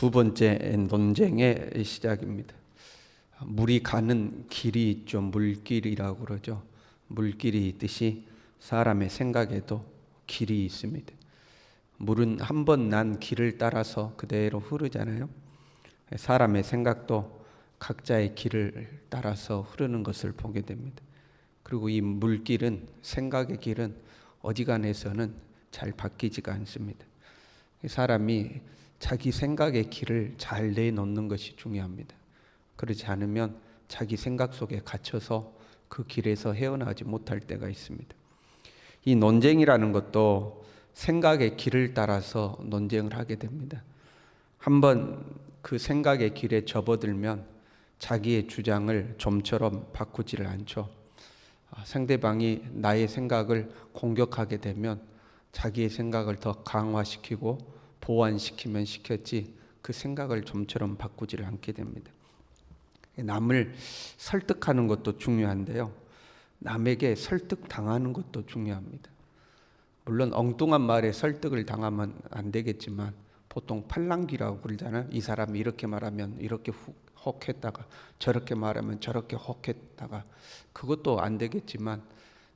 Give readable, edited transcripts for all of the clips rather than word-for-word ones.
두 번째 논쟁의 시작입니다. 물이 가는 길이 있죠. 물길이라고 그러죠. 물길이 있듯이 사람의 생각에도 길이 있습니다. 물은 한 번 난 길을 따라서 그대로 흐르잖아요. 사람의 생각도 각자의 길을 따라서 흐르는 것을 보게 됩니다. 그리고 이 물길은, 생각의 길은 어지간해서는 잘 바뀌지가 않습니다. 사람이 자기 생각의 길을 잘 내놓는 것이 중요합니다. 그렇지 않으면 자기 생각 속에 갇혀서 그 길에서 헤어나지 못할 때가 있습니다. 이 논쟁이라는 것도 생각의 길을 따라서 논쟁을 하게 됩니다. 한번 그 생각의 길에 접어들면 자기의 주장을 좀처럼 바꾸지를 않죠. 상대방이 나의 생각을 공격하게 되면 자기의 생각을 더 강화시키고 보완시키면 시켰지 그 생각을 좀처럼 바꾸지를 않게 됩니다. 남을 설득하는 것도 중요한데요, 남에게 설득당하는 것도 중요합니다. 물론 엉뚱한 말에 설득을 당하면 안 되겠지만 보통 팔랑귀라고 그러잖아요. 이 사람이 이렇게 말하면 이렇게 혹했다가 저렇게 말하면 저렇게 혹했다가, 그것도 안 되겠지만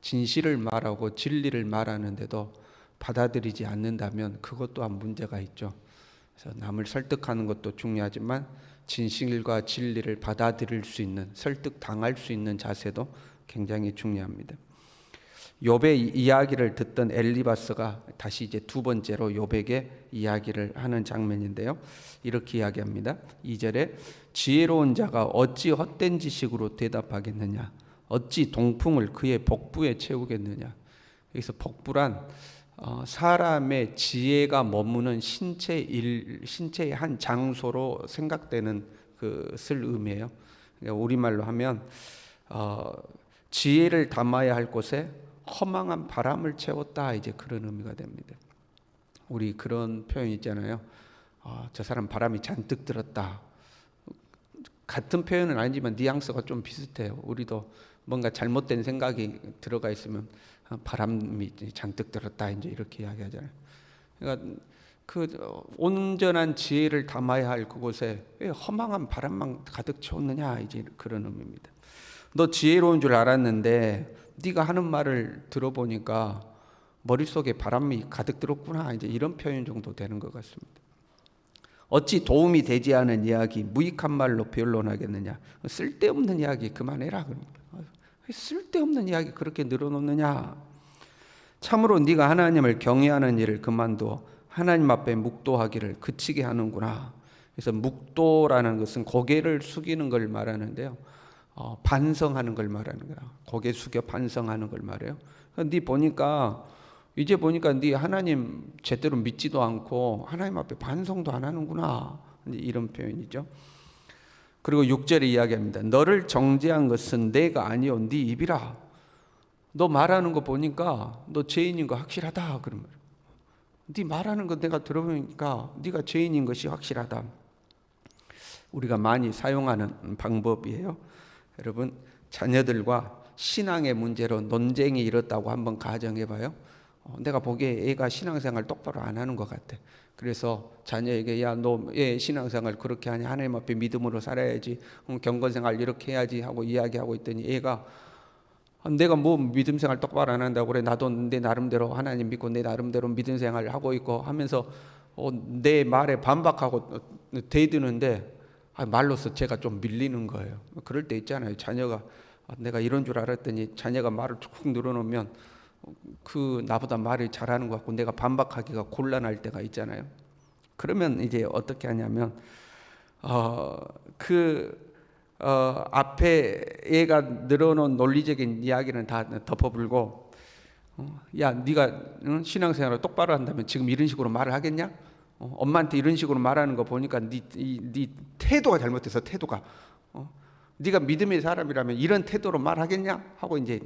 진실을 말하고 진리를 말하는데도 받아들이지 않는다면 그것 또한 문제가 있죠. 그래서 남을 설득하는 것도 중요하지만 진실과 진리를 받아들일 수 있는, 설득당할 수 있는 자세도 굉장히 중요합니다. 욥의 이야기를 듣던 엘리바스가 다시 이제 두 번째로 욥에게 이야기를 하는 장면인데요, 이렇게 이야기합니다. 2절에 지혜로운 자가 어찌 헛된 지식으로 대답하겠느냐, 어찌 동풍을 그의 복부에 채우겠느냐. 여기서 복부란 사람의 지혜가 머무는 신체의 한 장소로 생각되는 것을 의미해요. 그러니까 우리말로 하면 지혜를 담아야 할 곳에 허망한 바람을 채웠다, 이제 그런 의미가 됩니다. 우리 그런 표현 있잖아요. 저 사람 바람이 잔뜩 들었다. 같은 표현은 아니지만 뉘앙스가 좀 비슷해요. 우리도 뭔가 잘못된 생각이 들어가 있으면 바람이 잔뜩 들었다, 이제 이렇게 이야기하잖아요. 그러니까 그 온전한 지혜를 담아야 할 그곳에 왜 허망한 바람만 가득 채웠느냐, 이제 그런 의미입니다. 너 지혜로운 줄 알았는데 네가 하는 말을 들어보니까 머릿속에 바람이 가득 들었구나, 이제 이런 표현 정도 되는 것 같습니다. 어찌 도움이 되지 않은 이야기 무익한 말로 변론하겠느냐. 쓸데없는 이야기 그만해라. 쓸데없는 이야기 그렇게 늘어놓느냐. 참으로 네가 하나님을 경외하는 일을 그만두어 하나님 앞에 묵도하기를 그치게 하는구나. 그래서 묵도라는 것은 고개를 숙이는 걸 말하는데요, 반성하는 걸 말하는 거야. 고개 숙여 반성하는 걸 말해요. 이제 보니까 네 하나님 제대로 믿지도 않고 하나님 앞에 반성도 안 하는구나, 이런 표현이죠. 그리고 6절에 이야기합니다. 너를 정죄한 것은 내가 아니요 네 입이라. 너 말하는 거 보니까 너 죄인인 거 확실하다, 그런 말. 네 말하는 거 내가 들어보니까 네가 죄인인 것이 확실하다. 우리가 많이 사용하는 방법이에요. 여러분, 자녀들과 신앙의 문제로 논쟁이 일었다고 한번 가정해봐요. 내가 보기에 애가 신앙생활 똑바로 안 하는 것 같아. 그래서 자녀에게 야, 너 애 신앙생활 그렇게 하냐, 하나님 앞에 믿음으로 살아야지, 경건생활 이렇게 해야지 하고 이야기하고 있더니 애가 내가 뭐 믿음생활 똑바로 안 한다고 그래, 나도 내 나름대로 하나님 믿고 내 나름대로 믿음생활 하고 있고 하면서 내 말에 반박하고 대드는데 말로써 제가 좀 밀리는 거예요. 그럴 때 있잖아요. 자녀가 내가 이런 줄 알았더니 자녀가 말을 쭉 늘어놓으면 나보다 말을 잘하는 것 같고 내가 반박하기가 곤란할 때가 있잖아요. 그러면 이제 어떻게 하냐면 앞에 얘가 늘어놓은 논리적인 이야기는 다 덮어불고, 야, 네가 신앙생활을 똑바로 한다면 지금 이런 식으로 말을 하겠냐? 엄마한테 이런 식으로 말하는 거 보니까 네 태도가 잘못돼서, 태도가 네가 믿음의 사람이라면 이런 태도로 말하겠냐? 하고 이제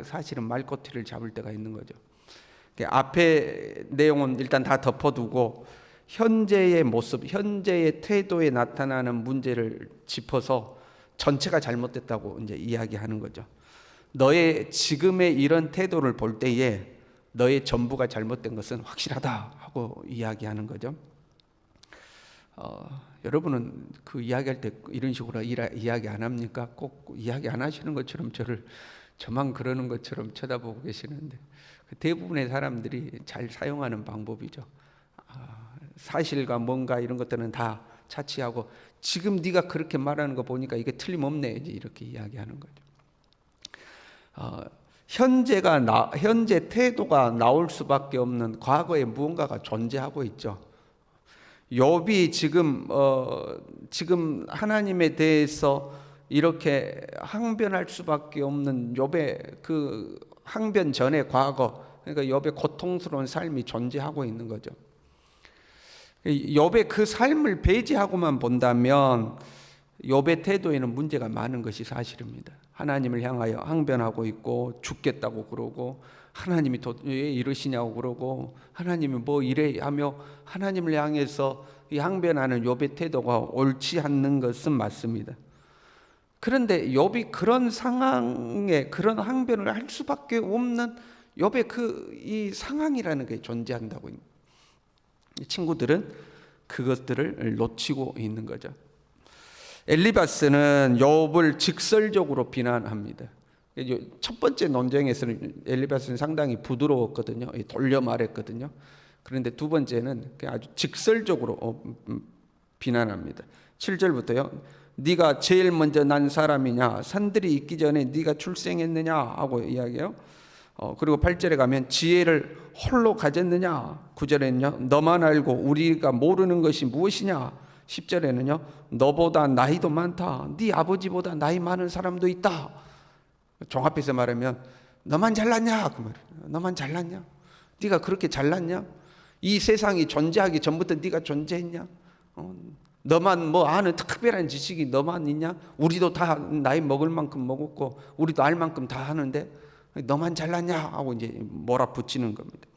사실은 말꼬투리를 잡을 때가 있는 거죠. 앞에 내용은 일단 다 덮어두고 현재의 모습, 현재의 태도에 나타나는 문제를 짚어서 전체가 잘못됐다고 이제 이야기하는 거죠. 너의 지금의 이런 태도를 볼 때에 너의 전부가 잘못된 것은 확실하다 하고 이야기하는 거죠. 여러분은 그 이야기할 때 이런 식으로 이야기 안 합니까? 꼭 이야기 안 하시는 것처럼 저만 그러는 것처럼 쳐다보고 계시는데, 대부분의 사람들이 잘 사용하는 방법이죠. 사실과 뭔가 이런 것들은 다 차치하고, 지금 네가 그렇게 말하는 거 보니까 이게 틀림없네, 이렇게 이야기하는 거죠. 현재 태도가 나올 수밖에 없는 과거에 무언가가 존재하고 있죠. 욥이 지금 하나님에 대해서 이렇게 항변할 수밖에 없는 욥의 그 항변 전의 과거, 그러니까 욥의 고통스러운 삶이 존재하고 있는 거죠. 욥의 그 삶을 배제하고만 본다면 욥의 태도에는 문제가 많은 것이 사실입니다. 하나님을 향하여 항변하고 있고, 죽겠다고 그러고, 하나님이 왜 이러시냐고 그러고, 하나님이 뭐 이래 하며 하나님을 향해서 이 항변하는 욥의 태도가 옳지 않는 것은 맞습니다. 그런데 욥이 그런 상황에 그런 항변을 할 수밖에 없는 욥의 이 상황이라는 게 존재한다고. 친구들은 그것들을 놓치고 있는 거죠. 엘리바스는 욥을 직설적으로 비난합니다. 첫 번째 논쟁에서는 엘리바스는 상당히 부드러웠거든요. 돌려 말했거든요. 그런데 두 번째는 아주 직설적으로 비난합니다. 7절부터요. 네가 제일 먼저 난 사람이냐? 산들이 있기 전에 네가 출생했느냐? 하고 이야기해요. 그리고 8절에 가면 지혜를 홀로 가졌느냐? 9절에는요. 너만 알고 우리가 모르는 것이 무엇이냐? 10절에는요. 너보다 나이도 많다. 네 아버지보다 나이 많은 사람도 있다. 종합해서 말하면 너만 잘났냐? 그 말이에요. 너만 잘났냐? 네가 그렇게 잘났냐? 이 세상이 존재하기 전부터 네가 존재했냐? 너만 뭐 아는 특별한 지식이 너만 있냐? 우리도 다 나이 먹을 만큼 먹었고 우리도 알 만큼 다 하는데 너만 잘났냐? 하고 이제 몰아붙이는 겁니다.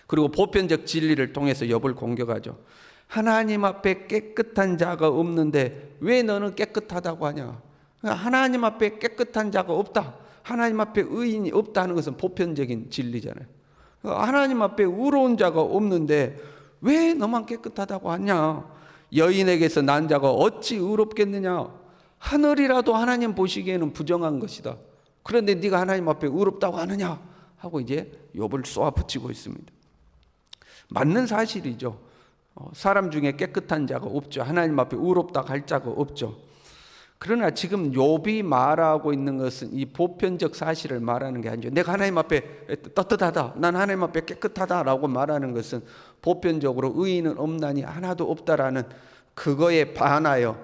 그리고 보편적 진리를 통해서 욥을 공격하죠. 하나님 앞에 깨끗한 자가 없는데 왜 너는 깨끗하다고 하냐? 하나님 앞에 깨끗한 자가 없다, 하나님 앞에 의인이 없다는 것은 보편적인 진리잖아요. 하나님 앞에 의로운 자가 없는데 왜 너만 깨끗하다고 하냐? 여인에게서 난 자가 어찌 의롭겠느냐? 하늘이라도 하나님 보시기에는 부정한 것이다. 그런데 네가 하나님 앞에 의롭다고 하느냐? 하고 이제 욥을 쏘아붙이고 있습니다. 맞는 사실이죠. 사람 중에 깨끗한 자가 없죠. 하나님 앞에 의롭다고 할 자가 없죠. 그러나 지금 욥이 말하고 있는 것은 이 보편적 사실을 말하는 게 아니죠. 내가 하나님 앞에 떳떳하다, 난 하나님 앞에 깨끗하다라고 말하는 것은 보편적으로 의인은 없나니 하나도 없다라는 그거에 반하여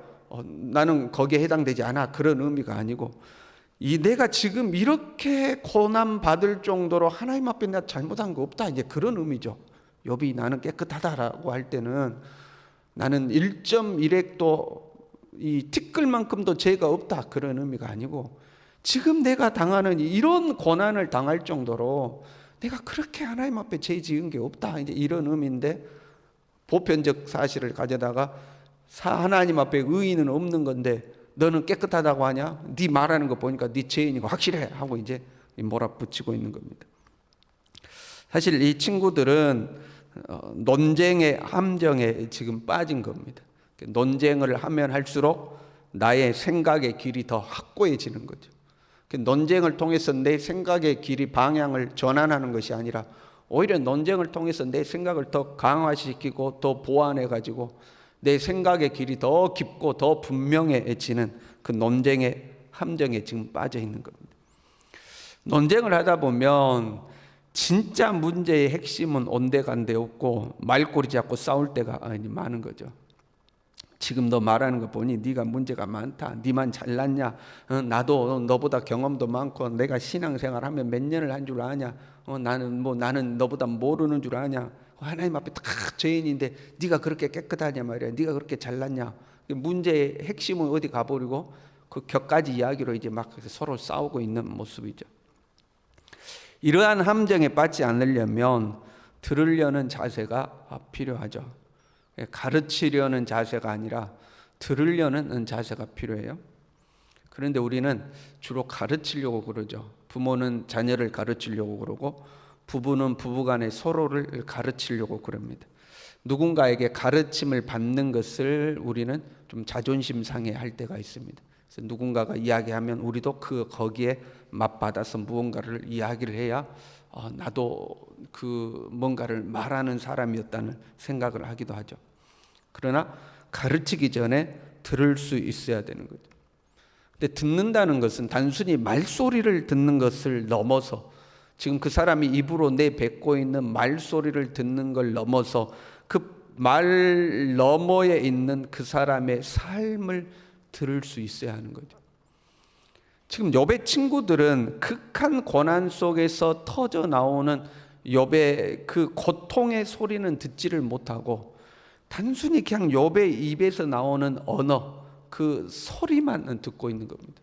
나는 거기에 해당되지 않아, 그런 의미가 아니고, 내가 지금 이렇게 고난 받을 정도로 하나님 앞에 내가 잘못한 거 없다, 이제 그런 의미죠. 욥이 나는 깨끗하다라고 할 때는 나는 1.1핵도 이 티끌만큼도 죄가 없다, 그런 의미가 아니고, 지금 내가 당하는 이런 고난을 당할 정도로 내가 그렇게 하나님 앞에 죄 지은 게 없다, 이제 이런 의미인데, 보편적 사실을 가져다가 하나님 앞에 의인은 없는 건데 너는 깨끗하다고 하냐? 네 말하는 거 보니까 네 죄인이고 확실해 하고 이제 몰아붙이고 있는 겁니다. 사실 이 친구들은 논쟁의 함정에 지금 빠진 겁니다. 논쟁을 하면 할수록 나의 생각의 길이 더 확고해지는 거죠. 논쟁을 통해서 내 생각의 길이 방향을 전환하는 것이 아니라 오히려 논쟁을 통해서 내 생각을 더 강화시키고 더 보완해가지고 내 생각의 길이 더 깊고 더 분명해지는 그 논쟁의 함정에 지금 빠져 있는 겁니다. 논쟁을 하다 보면 진짜 문제의 핵심은 온데간데 없고 말꼬리 잡고 싸울 때가 많은 거죠. 지금 너 말하는 거 보니 네가 문제가 많다, 네만 잘났냐? 나도 너보다 경험도 많고 내가 신앙생활하면 몇 년을 한 줄 아냐? 나는 너보다 모르는 줄 아냐? 하나님 앞에 다 죄인인데 네가 그렇게 깨끗하냐 말이야, 네가 그렇게 잘났냐? 문제의 핵심은 어디 가버리고 그 격가지 이야기로 이제 막 서로 싸우고 있는 모습이죠. 이러한 함정에 빠지지 않으려면 들으려는 자세가 필요하죠. 가르치려는 자세가 아니라 들으려는 자세가 필요해요. 그런데 우리는 주로 가르치려고 그러죠. 부모는 자녀를 가르치려고 그러고 부부는 부부간에 서로를 가르치려고 그럽니다. 누군가에게 가르침을 받는 것을 우리는 좀 자존심 상해할 때가 있습니다. 그래서 누군가가 이야기하면 우리도 거기에 맞받아서 무언가를 이야기를 해야 나도 그 뭔가를 말하는 사람이었다는 생각을 하기도 하죠. 그러나 가르치기 전에 들을 수 있어야 되는 거죠. 근데 듣는다는 것은 단순히 말소리를 듣는 것을 넘어서, 지금 그 사람이 입으로 내뱉고 있는 말소리를 듣는 걸 넘어서 그 말 너머에 있는 그 사람의 삶을 들을 수 있어야 하는 거죠. 지금 욥의 친구들은 극한 고난 속에서 터져 나오는 욥의 그 고통의 소리는 듣지를 못하고 단순히 그냥 욥의 입에서 나오는 언어, 그 소리만 듣고 있는 겁니다.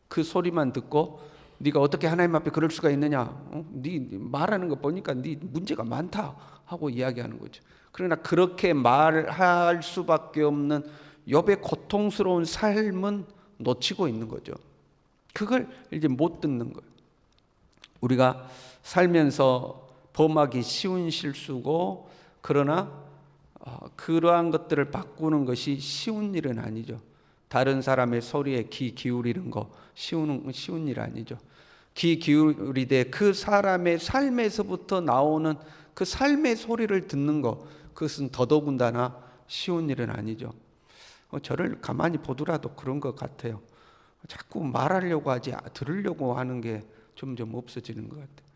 그 소리만 듣고 네가 어떻게 하나님 앞에 그럴 수가 있느냐, 네 말하는 거 보니까 네 문제가 많다 하고 이야기하는 거죠. 그러나 그렇게 말할 수밖에 없는 욥의 고통스러운 삶은 놓치고 있는 거죠. 그걸 이제 못 듣는 거예요. 우리가 살면서 범하기 쉬운 실수고, 그러나 그러한 것들을 바꾸는 것이 쉬운 일은 아니죠. 다른 사람의 소리에 귀 기울이는 거 쉬운 일 아니죠. 귀 기울이되 그 사람의 삶에서부터 나오는 그 삶의 소리를 듣는 거, 그것은 더더군다나 쉬운 일은 아니죠. 저를 가만히 보더라도 그런 것 같아요. 자꾸 말하려고 하지 들으려고 하는 게 점점 없어지는 것 같아요.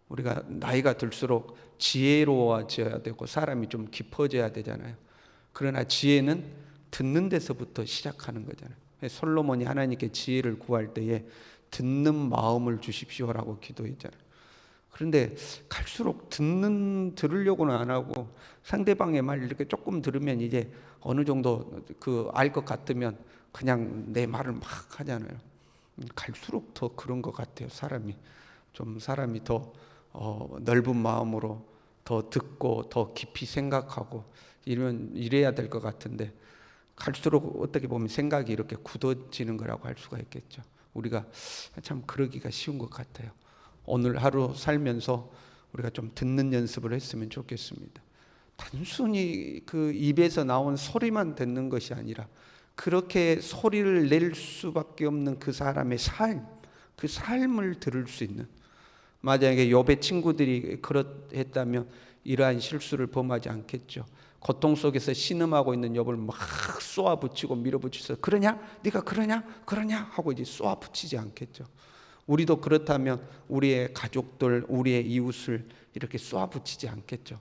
우리가 나이가 들수록 지혜로워져야 되고 사람이 좀 깊어져야 되잖아요. 그러나 지혜는 듣는 데서부터 시작하는 거잖아요. 솔로몬이 하나님께 지혜를 구할 때에 듣는 마음을 주십시오라고 기도했잖아요. 그런데 갈수록 들으려고는 안 하고 상대방의 말 이렇게 조금 들으면 이제 어느 정도 알 것 같으면 그냥 내 말을 막 하잖아요. 갈수록 더 그런 것 같아요. 사람이 더 넓은 마음으로 더 듣고 더 깊이 생각하고 이래야 될 것 같은데, 갈수록 어떻게 보면 생각이 이렇게 굳어지는 거라고 할 수가 있겠죠. 우리가 참 그러기가 쉬운 것 같아요. 오늘 하루 살면서 우리가 좀 듣는 연습을 했으면 좋겠습니다. 단순히 그 입에서 나온 소리만 듣는 것이 아니라 그렇게 소리를 낼 수밖에 없는 그 사람의 삶, 그 삶을 들을 수 있는, 만약에 욥의 친구들이 그렇했다면 이러한 실수를 범하지 않겠죠. 고통 속에서 신음하고 있는 욥을 막 쏘아붙이고 밀어붙여서 그러냐? 네가 그러냐? 하고 이제 쏘아붙이지 않겠죠. 우리도 그렇다면 우리의 가족들, 우리의 이웃을 이렇게 쏘아붙이지 않겠죠.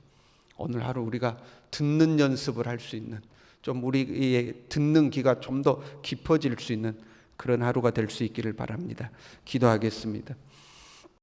오늘 하루 우리가 듣는 연습을 할 수 있는, 좀 우리의 듣는 귀가 좀 더 깊어질 수 있는 그런 하루가 될 수 있기를 바랍니다. 기도하겠습니다.